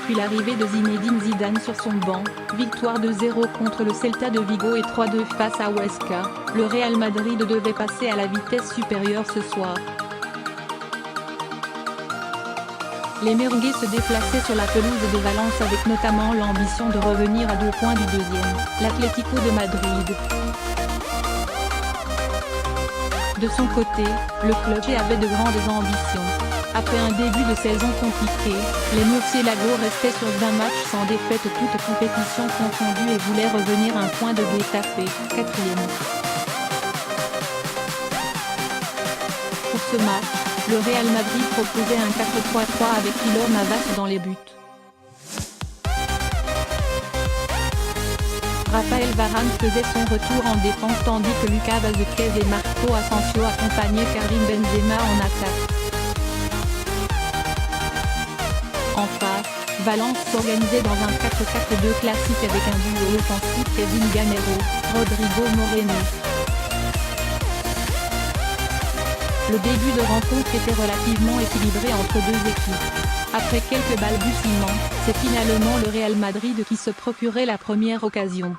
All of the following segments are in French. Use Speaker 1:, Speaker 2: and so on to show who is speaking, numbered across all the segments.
Speaker 1: depuis l'arrivée de Zinedine Zidane sur son banc, victoire 2-0 contre le Celta de Vigo et 3-2 face à Huesca, le Real Madrid devait passer à la vitesse supérieure ce soir. Les merengues se déplaçaient sur la pelouse de Valence avec notamment l'ambition de revenir à 2 points du deuxième, l'Atlético de Madrid. De son côté, le club avait de grandes ambitions. Après un début de saison compliqué, les murciélagos restaient sur 20 matchs sans défaite toutes compétitions confondues et voulaient revenir à un point de Getafe, 4e. Pour ce match, le Real Madrid proposait un 4-3-3 avec Keylor Navas dans les buts. Raphaël Varane faisait son retour en défense tandis que Lucas Vázquez et Marco Asensio accompagnaient Karim Benzema en attaque. En face, Valence s'organisait dans un 4-4-2 classique avec un duo offensif Kevin Gamero, Rodrigo Moreno. Le début de rencontre était relativement équilibré entre deux équipes. Après quelques balbutiements, c'est finalement le Real Madrid qui se procurait la première occasion.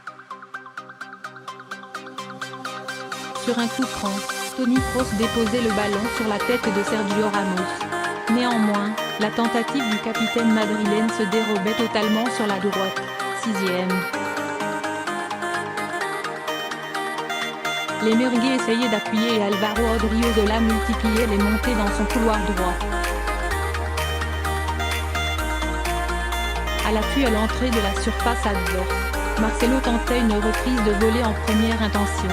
Speaker 1: Sur un coup franc, Toni Kroos déposait le ballon sur la tête de Sergio Ramos. Néanmoins, la tentative du capitaine madrilène se dérobait totalement sur la droite, 6e. Les merengues essayaient d'appuyer et Álvaro Odriozola multipliait les montées dans son couloir droit. À l'appui à l'entrée de la surface adverse, Marcelo tentait une reprise de volée en première intention.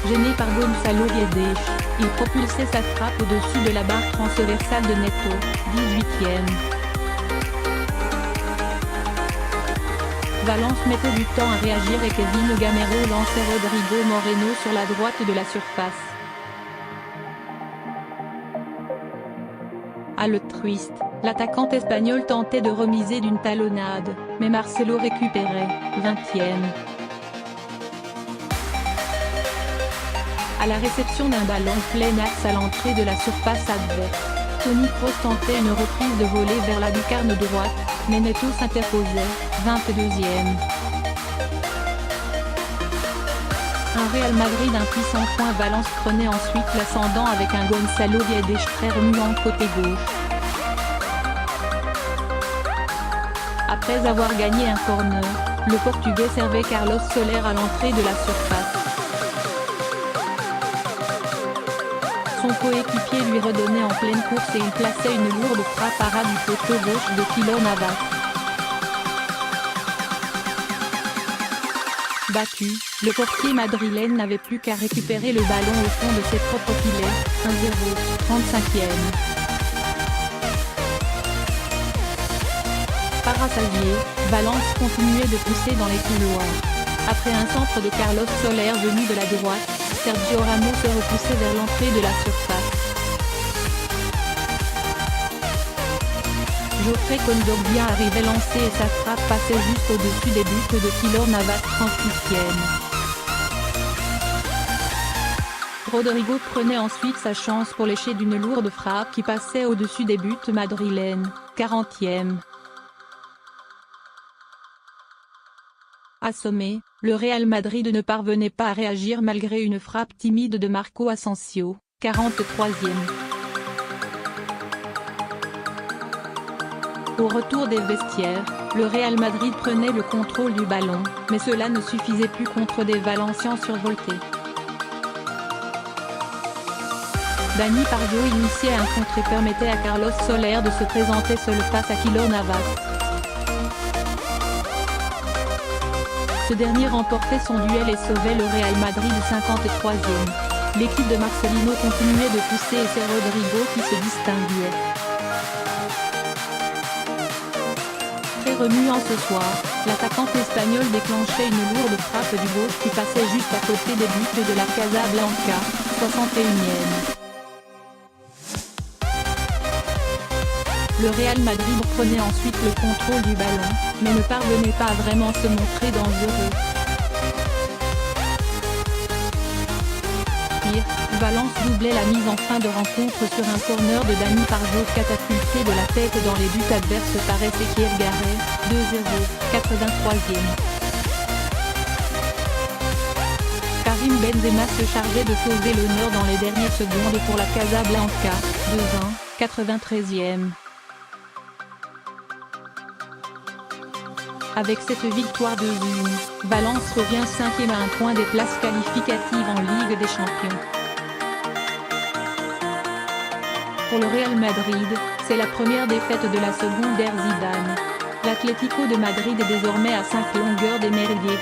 Speaker 1: Gêné par Gonzalo Guedes, il propulsait sa frappe au-dessus de la barre transversale de Neto, 18e. Valence mettait du temps à réagir et Kevin Gamero lançait Rodrigo Moreno sur la droite de la surface. À l'altruiste, l'attaquant espagnol tentait de remiser d'une talonnade, mais Marcelo récupérait, 20e. À la réception d'un ballon plein axe à l'entrée de la surface adverse, Toni Kroos tentait une reprise de volée vers la lucarne droite, mais Neto s'interposait, 22e. Un Real Madrid impuissant. Valence prenait ensuite l'ascendant avec un Gonzalo Guedes très remuant côté gauche. Après avoir gagné un corner, le Portugais servait Carlos Soler à l'entrée de la surface. Son coéquipier lui redonnait en pleine course et il plaçait une lourde frappe à ras du poteau gauche de Keylor Navas. Battu, le portier madrilène n'avait plus qu'à récupérer le ballon au fond de ses propres filets, 1-0, 35e. Parassasié, Valence continuait de pousser dans les couloirs. Après un centre de Carlos Soler venu de la droite, Sergio Ramos se repoussait vers l'entrée de la surface. Geoffrey Kondogbia arrivait lancé et sa frappe passait juste au-dessus des buts de Keylor Navas, 38e. Rodrigo prenait ensuite sa chance pour lécher d'une lourde frappe qui passait au-dessus des buts madrilènes, 40e. Assommé, le Real Madrid ne parvenait pas à réagir malgré une frappe timide de Marco Asensio, 43e. Au retour des vestiaires, le Real Madrid prenait le contrôle du ballon, mais cela ne suffisait plus contre des Valenciens survoltés. Dani Pardo initiait un contre et permettait à Carlos Soler de se présenter seul face à Keylor Navas. Ce dernier remportait son duel et sauvait le Real Madrid 53e. L'équipe de Marcelino continuait de pousser et c'est Rodrigo qui se distinguait. Très remuant ce soir, l'attaquant espagnol déclenchait une lourde frappe du gauche qui passait juste à côté des buts de la Casablanca, 61e. Le Real Madrid prenait ensuite le contrôle du ballon, mais ne parvenait pas à vraiment se montrer dangereux. Pire, Valence doublait la mise en fin de rencontre sur un corner de Dani Parjo catapulté de la tête dans les buts adverses par Ezequiel Garay, 2-0, 83e. Karim Benzema se chargeait de sauver l'honneur dans les dernières secondes pour la Casablanca, 2-1, 93e. Avec cette victoire de 2-1, Valence revient 5e à un point des places qualificatives en Ligue des Champions. Pour le Real Madrid, c'est la première défaite de la seconde ère Zidane. L'Atlético de Madrid est désormais à 5 longueurs des Méridiens.